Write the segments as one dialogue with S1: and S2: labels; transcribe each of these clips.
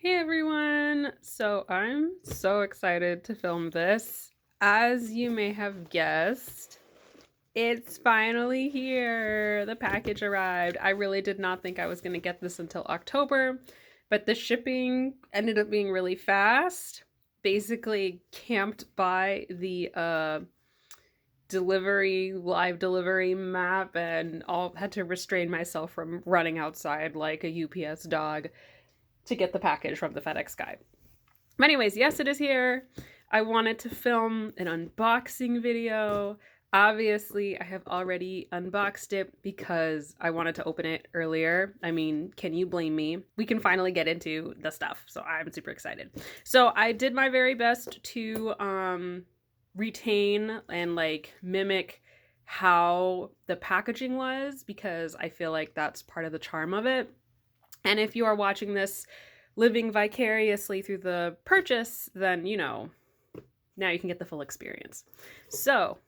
S1: Hey everyone! So I'm so excited to film this. As you may have guessed, it's finally here. The package arrived. I really did not think I was going to get this until October, but the shipping ended up being really fast. Basically camped by the live delivery map, and all had to restrain myself from running outside like a UPS dog to get the package from the FedEx guy. But anyways, yes, it is here. I wanted to film an unboxing video. Obviously, I have already unboxed it because I wanted to open it earlier. I mean, can you blame me? We can finally get into the stuff, so I'm super excited. So I did my very best to retain and mimic how the packaging was, because I feel like that's part of the charm of it. And if you are watching this living vicariously through the purchase, then, now you can get the full experience. So,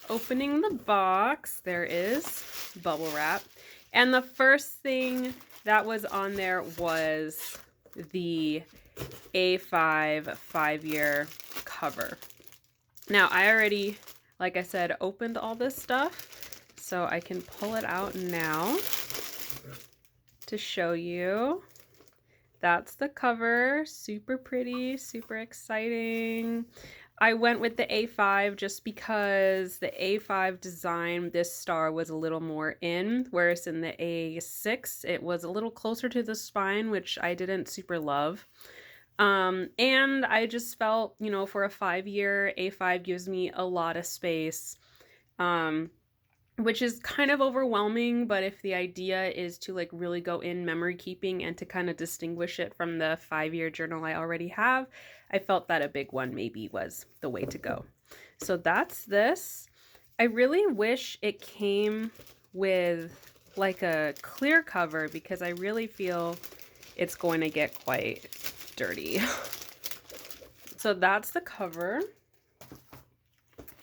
S1: opening the box, there is bubble wrap. And the first thing that was on there was the A5 5-year cover. Now, I already, like I said, opened all this stuff, so I can pull it out now to show you. That's the cover. Super pretty, super exciting. I went with the A5 just because the A5 design, this star was a little more in, whereas in the A6, it was a little closer to the spine, which I didn't super love. And I just felt, for a 5-year, A5 gives me a lot of space. Which is kind of overwhelming, but if the idea is to really go in memory keeping and to kind of distinguish it from the 5-year journal I already have, I felt that a big one maybe was the way to go. So that's this. I really wish it came with a clear cover, because I really feel it's going to get quite dirty. So that's the cover.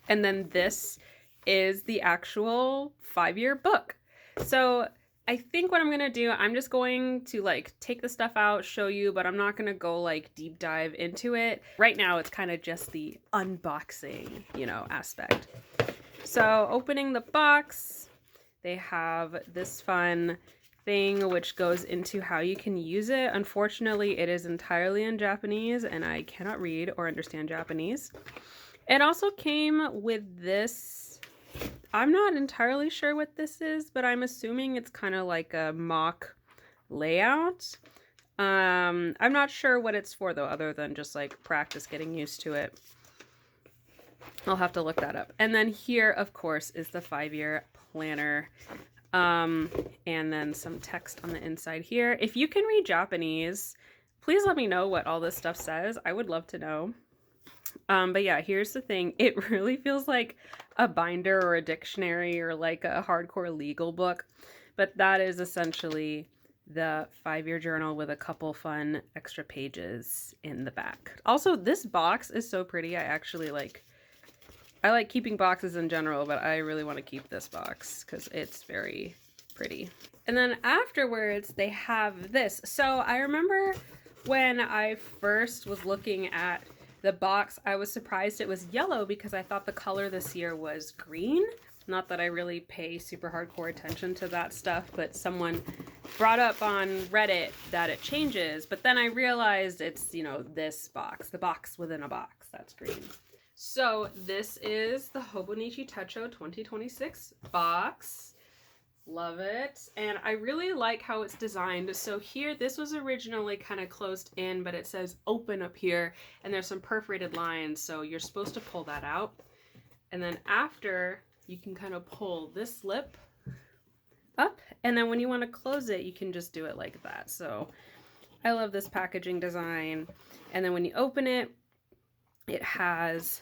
S1: And then this is the actual 5-year book. So I think what I'm going to do, I'm just going to take the stuff out, show you, but I'm not going to go deep dive into it. Right now it's kind of just the unboxing, aspect. So opening the box, they have this fun thing which goes into how you can use it. Unfortunately, it is entirely in Japanese and I cannot read or understand Japanese. It also came with this, I'm not entirely sure what this is, but I'm assuming it's kind of like a mock layout. I'm not sure what it's for though, other than just practice getting used to it. I'll have to look that up. And then here, of course, is the 5-year planner. And then some text on the inside here. If you can read Japanese, please let me know what all this stuff says. I would love to know. But yeah, here's the thing. It really feels like a binder or a dictionary or a hardcore legal book. But that is essentially the 5-year journal with a couple fun extra pages in the back. Also, this box is so pretty. I like keeping boxes in general, but I really want to keep this box because it's very pretty. And then afterwards, they have this. So I remember when I first was looking at the box, I was surprised it was yellow because I thought the color this year was green. Not that I really pay super hardcore attention to that stuff, but someone brought up on Reddit that it changes. But then I realized it's, this box, the box within a box, that's green. So this is the Hobonichi Techo 2026 box. Love it. And I really like how it's designed. So here, this was originally kind of closed in, but it says open up here, and there's some perforated lines, so you're supposed to pull that out. And then after, you can kind of pull this lip up, and then when you want to close it, you can just do it like that. So I love this packaging design. And then when you open it, it has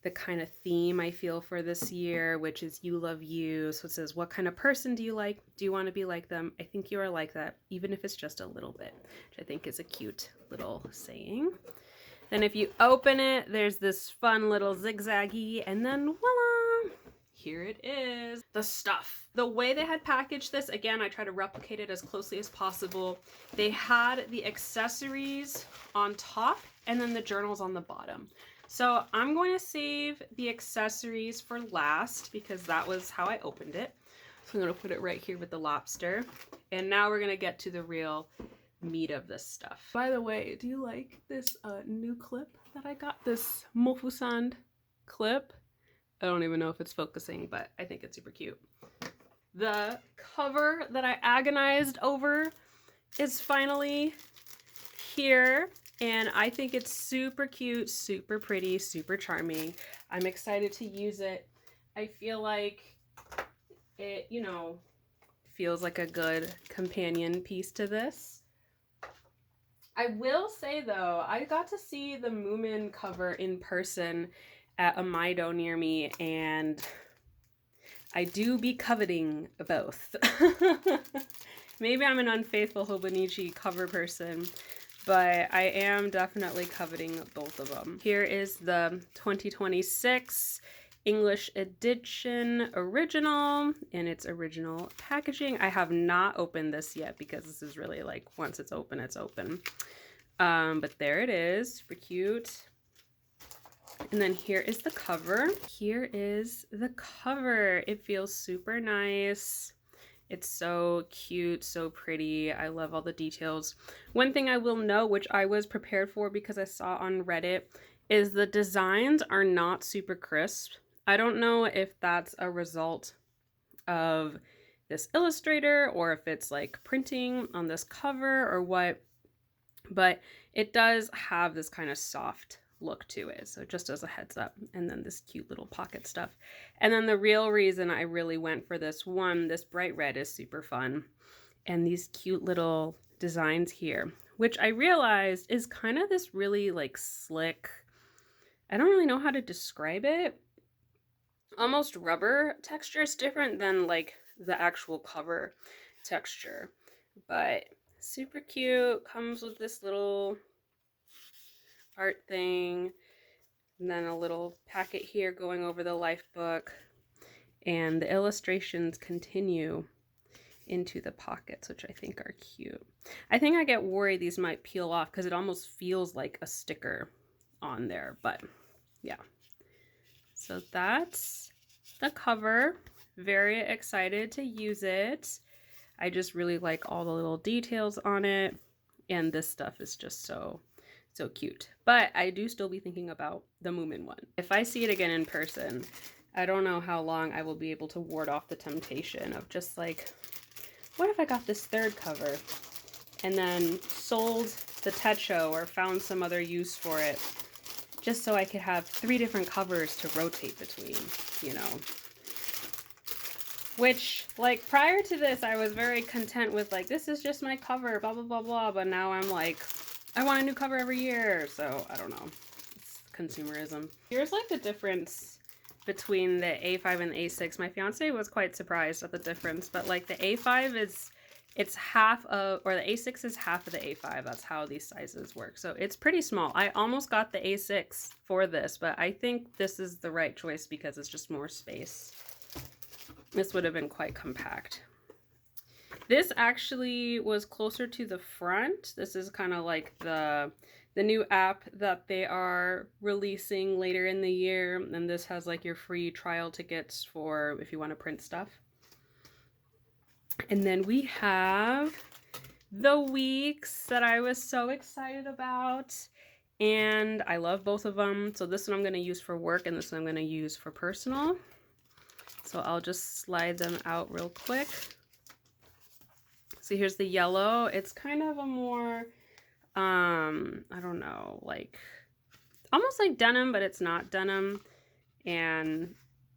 S1: the kind of theme I feel for this year, which is you love you. So it says, what kind of person do you like? Do you want to be like them? I think you are like that, even if it's just a little bit, which I think is a cute little saying. Then if you open it, there's this fun little zigzaggy, and then voila, here it is, the stuff. The way they had packaged this, again, I try to replicate it as closely as possible. They had the accessories on top and then the journals on the bottom. So I'm going to save the accessories for last because that was how I opened it. So I'm going to put it right here with the lobster. And now we're going to get to the real meat of this stuff. By the way, do you like this new clip that I got? This Mofusand clip. I don't even know if it's focusing, but I think it's super cute. The cover that I agonized over is finally here, and I think it's super cute, super pretty, super charming. I'm excited to use it. I feel like it, you know, feels like a good companion piece to this. I will say though, I got to see the Moomin cover in person at a Maido near me, and I do be coveting both. Maybe I'm an unfaithful Hobonichi cover person, but I am definitely coveting both of them. Here is the 2026 English edition original in its original packaging. I have not opened this yet because this is really like, once it's open, it's open. But there it is, super cute. And then here is the cover. Here is the cover. It feels super nice. It's so cute, so pretty. I love all the details. One thing I will note, which I was prepared for because I saw on Reddit, is the designs are not super crisp. I don't know if that's a result of this illustrator or if it's like printing on this cover or what, but it does have this kind of soft look to it, so just as a heads up. And then this cute little pocket stuff. And then the real reason I really went for this one, this bright red is super fun, and these cute little designs here, which I realized is kind of this really like slick, I don't really know how to describe it, almost rubber texture. It's different than like the actual cover texture, but super cute. Comes with this little art thing, and then a little packet here going over the life book, and the illustrations continue into the pockets, which I think are cute. I think I get worried these might peel off because it almost feels like a sticker on there, but yeah. So that's the cover. Very excited to use it. I just really like all the little details on it, and this stuff is just so cute. But I do still be thinking about the Moomin one. If I see it again in person, I don't know how long I will be able to ward off the temptation of just like, what if I got this third cover and then sold the Techo or found some other use for it, just so I could have 3 different covers to rotate between, you know. Which, like, prior to this, I was very content with, like, this is just my cover, blah, blah, blah, blah. But now I'm like, I want a new cover every year. So, I don't know. It's consumerism. Here's, like, the difference between the A5 and the A6. My fiance was quite surprised at the difference. But, like, the A5 is, it's half of, or the A6 is half of the A5. That's how these sizes work. So, it's pretty small. I almost got the A6 for this. But I think this is the right choice because it's just more space. This would have been quite compact. This actually was closer to the front. This is kind of like the new app that they are releasing later in the year. And this has like your free trial tickets for if you want to print stuff. And then we have the weeks that I was so excited about. And I love both of them. So this one I'm going to use for work and this one I'm going to use for personal. So I'll just slide them out real quick. So here's the yellow. It's kind of a more, I don't know, like almost like denim, but it's not denim. And,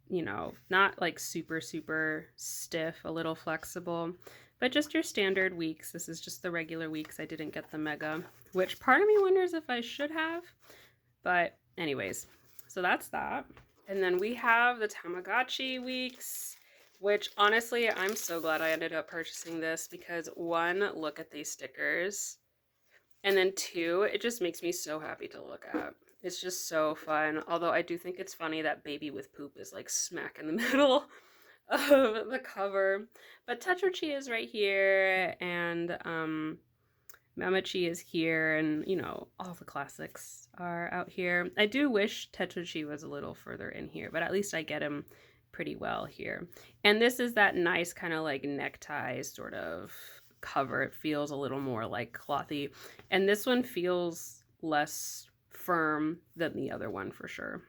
S1: you know, not like super, super stiff, a little flexible, but just your standard weeks. This is just the regular weeks. I didn't get the mega, which part of me wonders if I should have, but anyways, so that's that. And then we have the Tamagotchi weeks, which honestly, I'm so glad I ended up purchasing this because 1, look at these stickers. And then 2, it just makes me so happy to look at. It's just so fun. Although I do think it's funny that Baby with Poop is like smack in the middle of the cover. But Tetrachi is right here, and Mamachi is here, and you know, all the classics are out here. I do wish Tetrachi was a little further in here, but at least I get him pretty well here. And this is that nice kind of like necktie sort of cover. It feels a little more like clothy. And this one feels less firm than the other one for sure.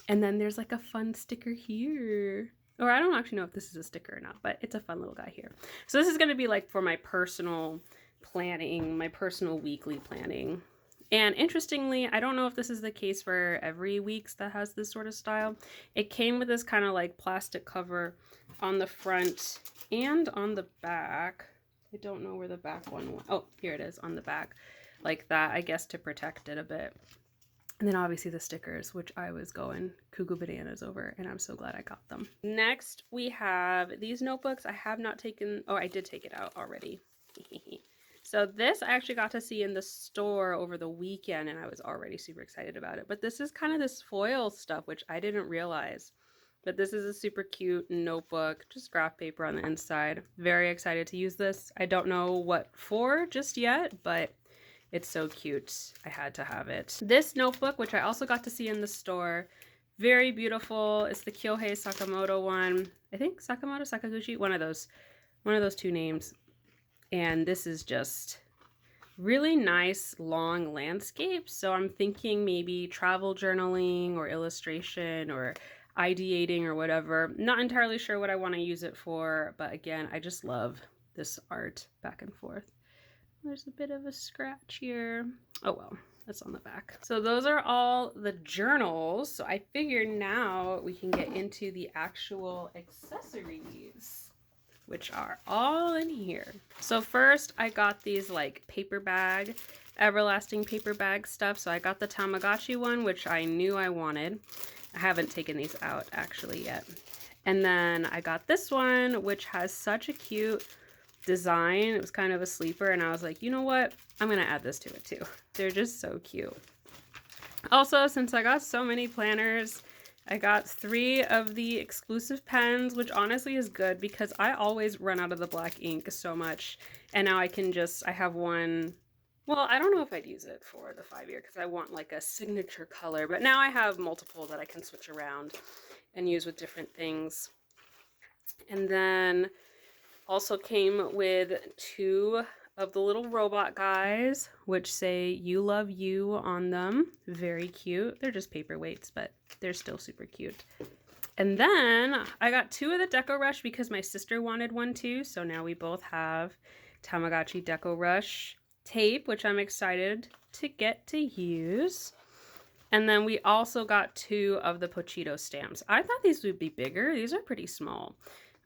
S1: And then there's like a fun sticker here. Or I don't actually know if this is a sticker or not, but it's a fun little guy here. So this is going to be like for my personal planning, my personal weekly planning. And interestingly, I don't know if this is the case for every week's that has this sort of style. It came with this kind of like plastic cover on the front and on the back. I don't know where the back one went. Oh, here it is on the back. Like that, I guess, to protect it a bit. And then obviously the stickers, which I was going cuckoo bananas over, and I'm so glad I got them. Next, we have these notebooks. I have not taken, oh, I did take it out already. So this I actually got to see in the store over the weekend, and I was already super excited about it. But this is kind of this foil stuff, which I didn't realize. But this is a super cute notebook, just graph paper on the inside. Very excited to use this. I don't know what for just yet, but it's so cute. I had to have it. This notebook, which I also got to see in the store, very beautiful. It's the Kyohei Sakamoto one. I think Sakamoto, Sakaguchi, one of those two names. And this is just really nice long landscapes. So I'm thinking maybe travel journaling or illustration or ideating or whatever. Not entirely sure what I want to use it for, but again, I just love this art back and forth. There's a bit of a scratch here. Oh well, that's on the back. So those are all the journals. So I figured now we can get into the actual accessories, which are all in here. So first I got these like paper bag, everlasting paper bag stuff. So I got the Tamagotchi one, which I knew I wanted. I haven't taken these out actually yet. And then I got this one, which has such a cute design. It was kind of a sleeper, and I was like, you know what? I'm gonna add this to it too. They're just so cute. Also, since I got so many planners, I got 3 of the exclusive pens, which honestly is good because I always run out of the black ink so much. And now I have one. Well, I don't know if I'd use it for the 5-year because I want like a signature color, but now I have multiple that I can switch around and use with different things. And then also came with 2 of the little robot guys, which say "You Love You" on them. Very cute. They're just paperweights, but they're still super cute. And then I got 2 of the Deco Rush because my sister wanted one too. So now we both have Tamagotchi Deco Rush tape, which I'm excited to get to use. And then we also got 2 of the Pochito stamps. I thought these would be bigger. These are pretty small.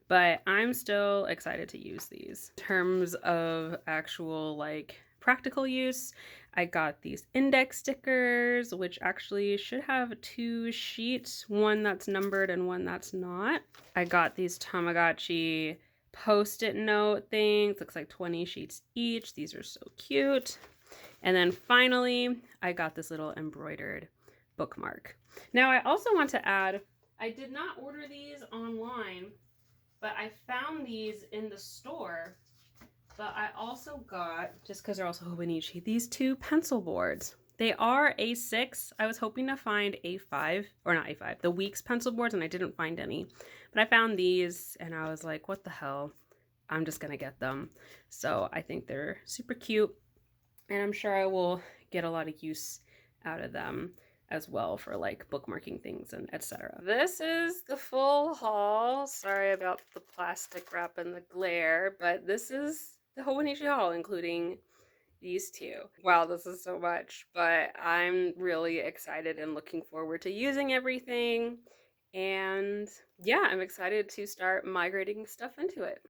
S1: But I'm still excited to use these. In terms of actual like practical use, I got these index stickers, which actually should have 2 sheets, one that's numbered and one that's not. I got these Tamagotchi post-it note things, looks like 20 sheets each. These are so cute. And then finally, I got this little embroidered bookmark. Now I also want to add, I did not order these online, but I found these in the store. But I also got, just because they're also Hobonichi, these 2 pencil boards. They are A6. I was hoping to find A5, or not A5, the Weeks pencil boards, and I didn't find any. But I found these, and I was like, what the hell? I'm just going to get them. So I think they're super cute, and I'm sure I will get a lot of use out of them as well for like bookmarking things and etc. This is the full haul. Sorry about the plastic wrap and the glare, but this is the Hobonichi haul, including these 2. Wow, this is so much, but I'm really excited and looking forward to using everything. And yeah, I'm excited to start migrating stuff into it.